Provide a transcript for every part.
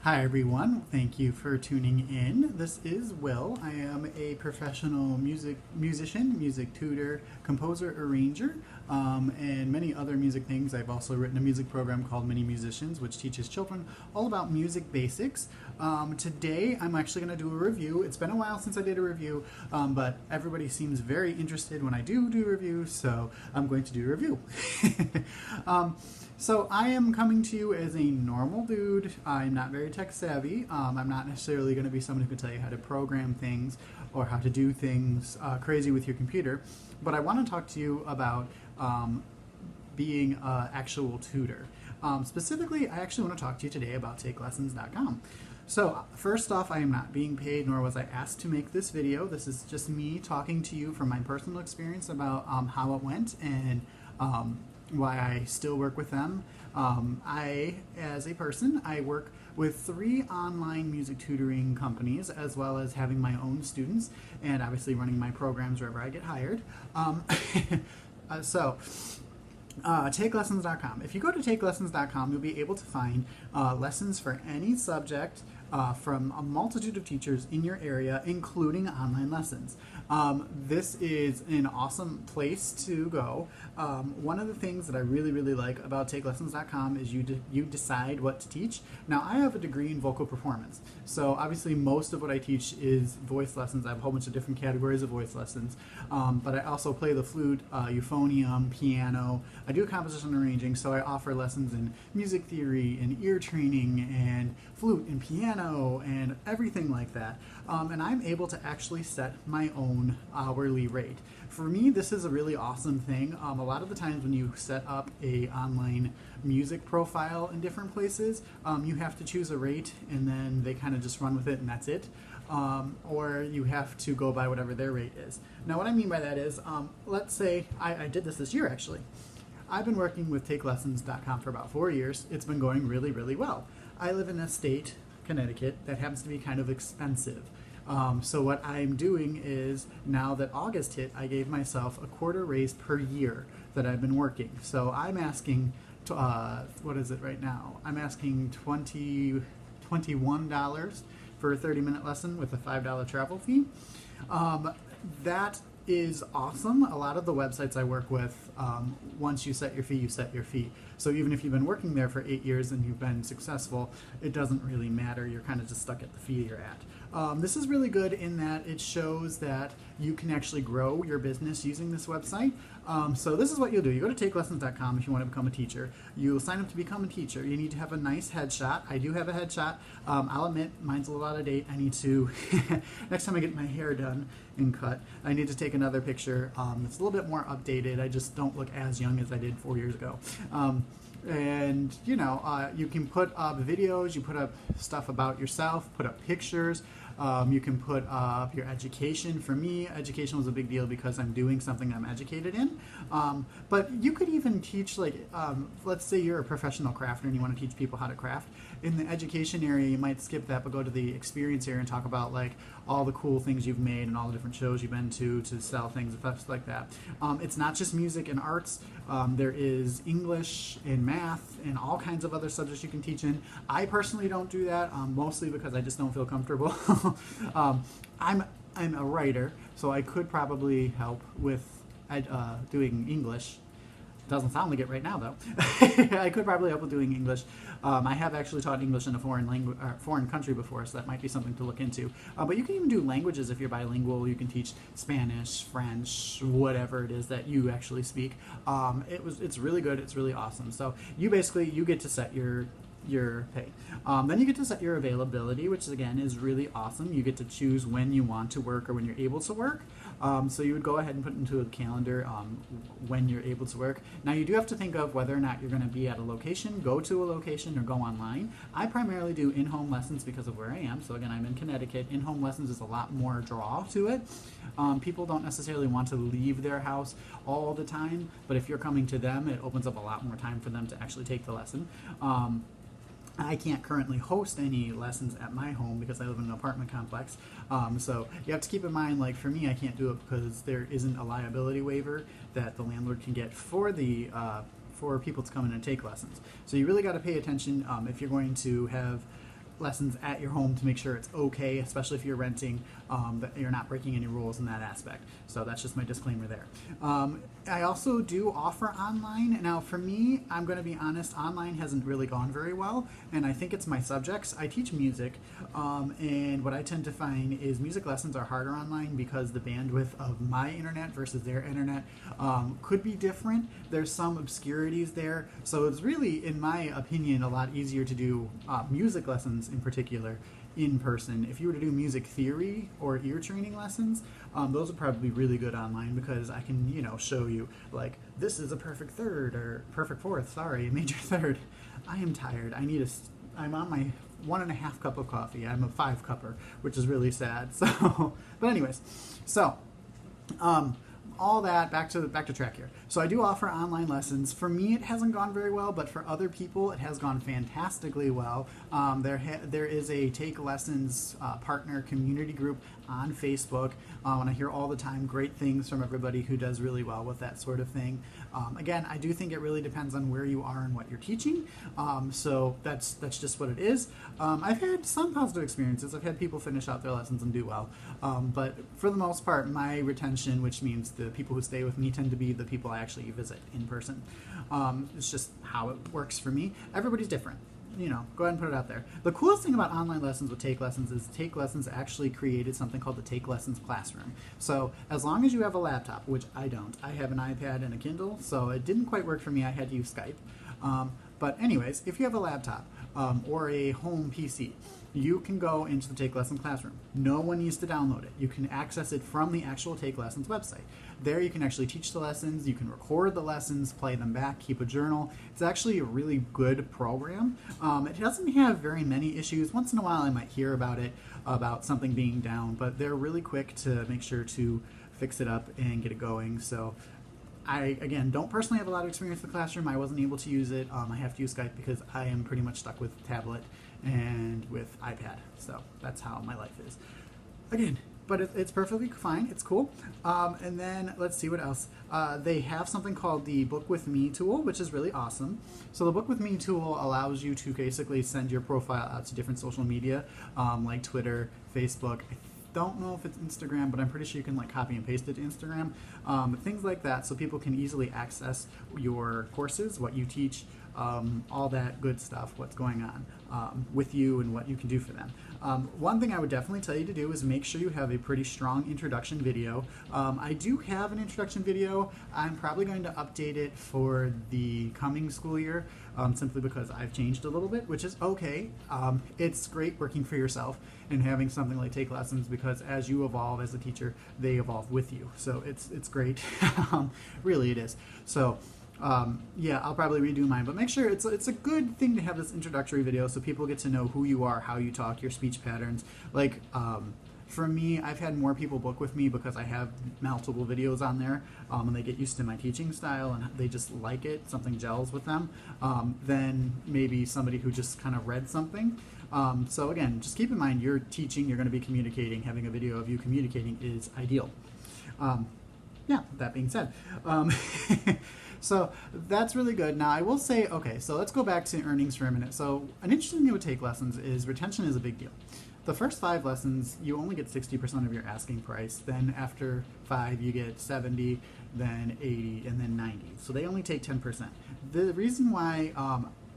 Hi everyone, thank you for tuning in. This is Will. I am a professional musician, music tutor, composer, arranger, and many other music things. I've also written a music program called Mini Musicians, which teaches children all about music basics. Today I'm actually going to do a review. It's been a while since I did a review, but everybody seems very interested when I do reviews, so I'm going to do a review. So I am coming to you as a normal dude. I'm not very tech savvy. I'm not necessarily going to be someone who can tell you how to program things or how to do things crazy with your computer. But I want to talk to you about being an actual tutor. Specifically, I actually want to talk to you today about TakeLessons.com. So first off, I am not being paid, nor was I asked to make this video. This is just me talking to you from my personal experience about how it went and why I still work with them. As a person, I work with 3 online music tutoring companies, as well as having my own students, and obviously running my programs wherever I get hired. TakeLessons.com. If you go to TakeLessons.com, you'll be able to find lessons for any subject from a multitude of teachers in your area, including online lessons. This is an awesome place to go. One of the things that I really like about TakeLessons.com is you decide what to teach. Now, I have a degree in vocal performance, so obviously most of what I teach is voice lessons. I have a whole bunch of different categories of voice lessons, but I also play the flute, euphonium, piano. I do composition arranging, so I offer lessons in music theory and ear training and flute and piano and everything like that. And I'm able to actually set my own hourly rate. For me, this is a really awesome thing. A lot of the times when you set up a online music profile in different places, you have to choose a rate and then they kind of just run with it and that's it. Or you have to go by whatever their rate is. Now, what I mean by that is, let's say I did this year actually. I've been working with TakeLessons.com for about 4 years. It's been going really well. I live in a state, Connecticut, that happens to be kind of expensive. So what I'm doing is, now that August hit, I gave myself a quarter raise per year that I've been working. So I'm asking, what is it right now? I'm asking $21 for a 30-minute lesson with a $5 travel fee. That is awesome. A lot of the websites I work with, once you set your fee, you set your fee. So even if you've been working there for 8 years and you've been successful, it doesn't really matter. You're kind of just stuck at the fee you're at. This is really good in that it shows that you can actually grow your business using this website. So this is what you'll do. You go to TakeLessons.com if you want to become a teacher. You'll sign up to become a teacher. You need to have a nice headshot. I do have a headshot. I'll admit mine's a little out of date. I need to, next time I get my hair done and cut, I need to take another picture. It's a little bit more updated. I just don't look as young as I did 4 years ago. And you know, you can put up videos, you put up stuff about yourself, put up pictures. You can put up your education. For me, education was a big deal because I'm doing something I'm educated in. But you could even teach, like, let's say you're a professional crafter and you want to teach people how to craft. In the education area, you might skip that, but go to the experience area and talk about, like, all the cool things you've made and all the different shows you've been to sell things and stuff like that. It's not just music and arts. There is English and math and all kinds of other subjects you can teach in. I personally don't do that, mostly because I just don't feel comfortable. I'm a writer, so I could probably help with doing English. Doesn't sound like it right now, though. I could probably help with doing English. I have actually taught English in a foreign country before, so that might be something to look into. But you can even do languages if you're bilingual. You can teach Spanish, French, whatever it is that you actually speak. It's really good. It's really awesome. So you get to set your pay. Then you get to set your availability, which again is really awesome. You get to choose when you want to work or when you're able to work. So you would go ahead and put into a calendar when you're able to work. Now you do have to think of whether or not you're going to be at a location, go to a location, or go online. I primarily do in-home lessons because of where I am. So again, I'm in Connecticut. In-home lessons is a lot more draw to it. People don't necessarily want to leave their house all the time, but if you're coming to them, it opens up a lot more time for them to actually take the lesson. I can't currently host any lessons at my home because I live in an apartment complex. So you have to keep in mind, like for me, I can't do it because there isn't a liability waiver that the landlord can get for the for people to come in and take lessons. So you really got to pay attention if you're going to have lessons at your home to make sure it's okay, especially if you're renting, that you're not breaking any rules in that aspect. So that's just my disclaimer there. I also do offer online. Now for me, I'm going to be honest, online hasn't really gone very well, and I think it's my subjects. I teach music, and what I tend to find is music lessons are harder online because the bandwidth of my internet versus their internet could be different. There's some obscurities there, so it's really, in my opinion, a lot easier to do music lessons in particular in person. If you were to do music theory or ear training lessons, those are probably really good online because I can, show you, like, this is a perfect third or perfect fourth, sorry, a major third. I am tired. I'm on my 1.5 cup of coffee. I'm a 5 cupper, which is really sad. So, but anyways, so, all that, back to track here. So I do offer online lessons. For me, it hasn't gone very well, but for other people, it has gone fantastically well. There is a TakeLessons partner community group on Facebook, and I hear all the time great things from everybody who does really well with that sort of thing. Again, I do think it really depends on where you are and what you're teaching. So that's just what it is. I've had some positive experiences. I've had people finish out their lessons and do well. But for the most part, my retention, which means the people who stay with me, tend to be the people I actually visit in person. It's just how it works for me. Everybody's different. Go ahead and put it out there. The coolest thing about online lessons with TakeLessons is TakeLessons actually created something called the TakeLessons Classroom. So as long as you have a laptop, which I don't, I have an iPad and a Kindle, so it didn't quite work for me. I had to use Skype. But anyways, if you have a laptop or a home PC, you can go into the TakeLessons Classroom. No one needs to download it. You can access it from the actual TakeLessons website. There you can actually teach the lessons, you can record the lessons, play them back, keep a journal. It's actually a really good program. It doesn't have very many issues. Once in a while I might hear about it, about something being down, but they're really quick to make sure to fix it up and get it going. So I, again, don't personally have a lot of experience with the classroom. I wasn't able to use it. I have to use Skype because I am pretty much stuck with tablet and with iPad. So that's how my life is. Again, but it's perfectly fine. It's cool. And then let's see what else. They have something called the Book With Me tool, which is really awesome. So the Book With Me tool allows you to basically send your profile out to different social media, like Twitter, Facebook. I don't know if it's Instagram, but I'm pretty sure you can copy and paste it to Instagram. Things like that, so people can easily access your courses, what you teach, all that good stuff, what's going on with you and what you can do for them. One thing I would definitely tell you to do is make sure you have a pretty strong introduction video. I do have an introduction video. I'm probably going to update it for the coming school year, simply because I've changed a little bit, which is okay. It's great working for yourself and having something like TakeLessons, because as you evolve as a teacher, they evolve with you. So it's great. Really it is. So yeah, I'll probably redo mine, but make sure it's a good thing to have this introductory video so people get to know who you are, how you talk, your speech patterns. For me, I've had more people book with me because I have multiple videos on there, and they get used to my teaching style and they just like it, something gels with them, than maybe somebody who just kind of read something. So again, just keep in mind, you're teaching, you're going to be communicating, having a video of you communicating is ideal. Yeah, that being said. So that's really good. Now I will say, okay, so let's go back to earnings for a minute. So an interesting thing with TakeLessons is retention is a big deal. The first 5 lessons, you only get 60% of your asking price. Then after 5, you get 70, then 80, and then 90. So they only take 10%. The reason why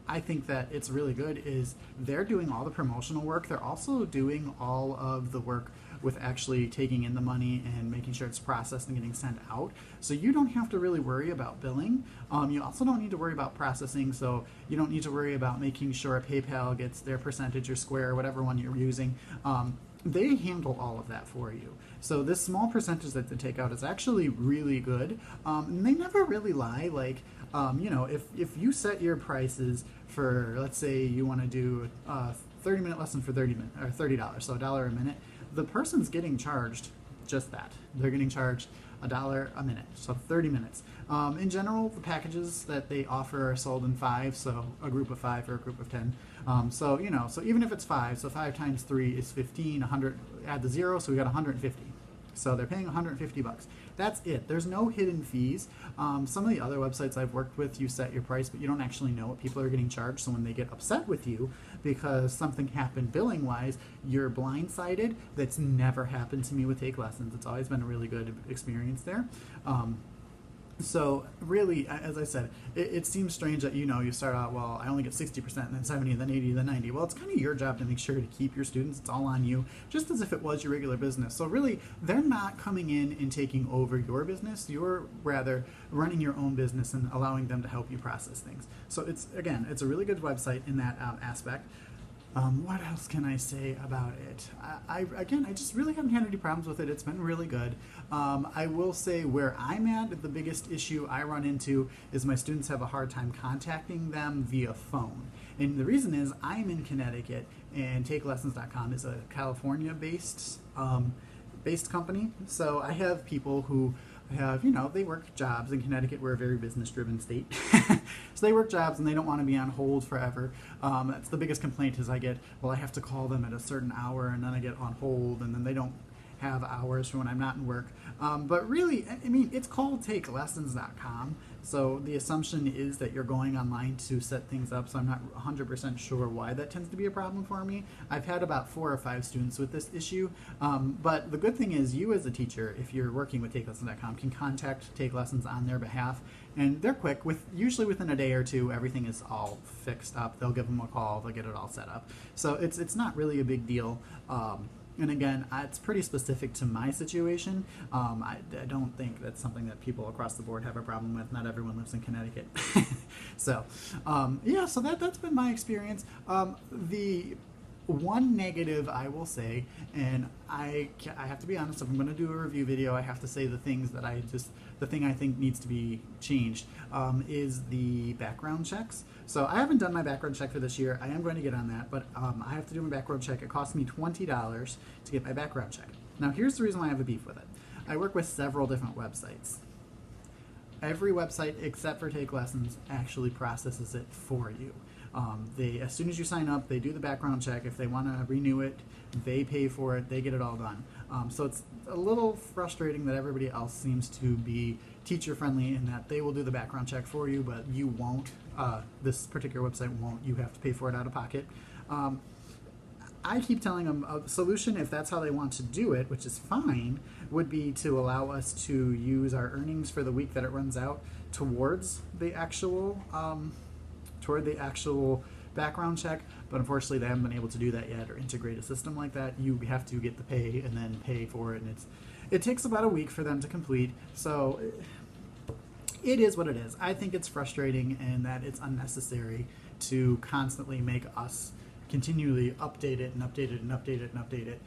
I think that it's really good is they're doing all the promotional work. They're also doing all of the work with actually taking in the money and making sure it's processed and getting sent out. So you don't have to really worry about billing. You also don't need to worry about processing, so you don't need to worry about making sure PayPal gets their percentage or Square, whatever one you're using. They handle all of that for you. So this small percentage that they take out is actually really good. And they never really lie. If you set your prices for, let's say you want to do a 30-minute lesson for $30, so $1 a minute, the person's getting charged just that. They're getting charged $1 a minute, so 30 minutes. In general, the packages that they offer are sold in 5, so a group of 5 or a group of 10. So even if it's 5, so 5 times 3 is 15, 100, add the 0, so we got 150. So they're paying $150. That's it. There's no hidden fees. Some of the other websites I've worked with, you set your price, but you don't actually know what people are getting charged. So when they get upset with you because something happened billing wise, you're blindsided. That's never happened to me with Take Lessons. It's always been a really good experience there. So really, as I said, it seems strange that, you start out, well, I only get 60%, and then 70, then 80, then 90. Well, it's kind of your job to make sure to keep your students. It's all on you, just as if it was your regular business. So really, they're not coming in and taking over your business. You're rather running your own business and allowing them to help you process things. So it's a really good website in that aspect. What else can I say about it? I just really haven't had any problems with it. It's been really good. I will say where I'm at, the biggest issue I run into is my students have a hard time contacting them via phone. And the reason is I'm in Connecticut, and TakeLessons.com is a California-based company. So I have people who have, they work jobs in Connecticut. We're a very business-driven state. So they work jobs and they don't want to be on hold forever. That's the biggest complaint is I get, well, I have to call them at a certain hour and then I get on hold and then they don't have hours for when I'm not in work. But really, it's called TakeLessons.com. So the assumption is that you're going online to set things up. So I'm not 100% sure why that tends to be a problem for me. I've had about 4 or 5 students with this issue. But the good thing is you as a teacher, if you're working with TakeLessons.com, can contact Take Lessons on their behalf. And they're quick. Usually within a day or two, everything is all fixed up. They'll give them a call. They'll get it all set up. So it's not really a big deal. And again, it's pretty specific to my situation. I don't think that's something that people across the board have a problem with. Not everyone lives in Connecticut. So that's been my experience. The one negative I will say, and I have to be honest, if I'm going to do a review video, I have to say the thing I think needs to be changed is the background checks. So I haven't done my background check for this year. I am going to get on that, but I have to do my background check. It costs me $20 to get my background check. Now here's the reason why I have a beef with it. I work with several different websites. Every website except for Take Lessons actually processes it for you. As soon as you sign up, they do the background check. If they want to renew it, they pay for it. They get it all done. So it's a little frustrating that everybody else seems to be teacher-friendly in that they will do the background check for you, but you won't. This particular website won't. You have to pay for it out of pocket. I keep telling them a solution, if that's how they want to do it, which is fine, would be to allow us to use our earnings for the week that it runs out towards the actual background check, but unfortunately they haven't been able to do that yet or integrate a system like that. You have to get the pay and then pay for it, and it takes about a week for them to complete. So it is what it is. I think it's frustrating and that it's unnecessary to constantly make us continually update it and update it and update it and update it.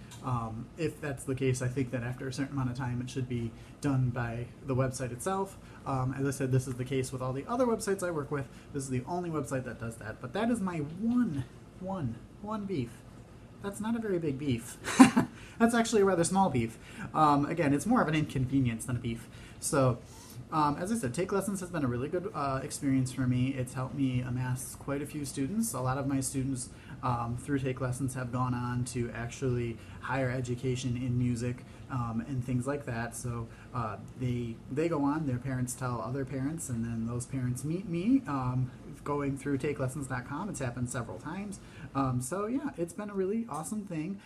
If that's the case, I think that after a certain amount of time it should be done by the website itself. As I said, this is the case with all the other websites I work with. This is the only website that does that. But that is my one beef. That's not a very big beef. That's actually a rather small beef. Again, it's more of an inconvenience than a beef. So as I said, Take Lessons has been a really good experience for me. It's helped me amass quite a few students. A lot of my students through Take Lessons have gone on to actually higher education in music and things like that. So they go on, their parents tell other parents, and then those parents meet me going through TakeLessons.com. It's happened several times. So yeah, it's been a really awesome thing.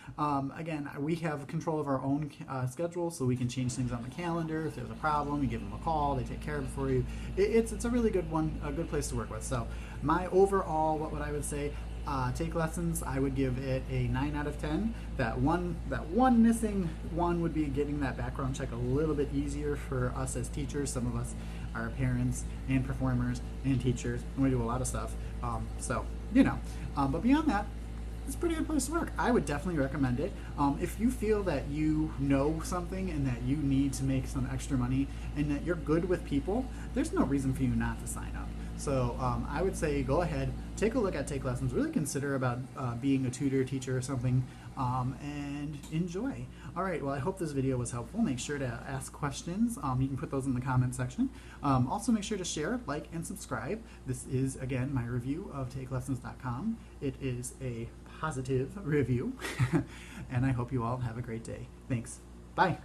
Again, we have control of our own schedule, so we can change things on the calendar. If there's a problem, you give them a call, they take care of it for you. It's a really good one, a good place to work with. So my overall, what would I would say, Take Lessons, I would give it a 9 out of 10. That one missing one would be getting that background check a little bit easier for us as teachers. Some of us are parents and performers and teachers, and we do a lot of stuff. But beyond that, it's a pretty good place to work. I would definitely recommend it. If you feel that you know something and that you need to make some extra money and that you're good with people, there's no reason for you not to sign up. So I would say go ahead, take a look at Take Lessons, really consider about being a tutor, teacher, or something, and enjoy. All right, well, I hope this video was helpful. Make sure to ask questions. You can put those in the comment section. Also, make sure to share, like, and subscribe. This is, again, my review of TakeLessons.com. It is a positive review, and I hope you all have a great day. Thanks. Bye.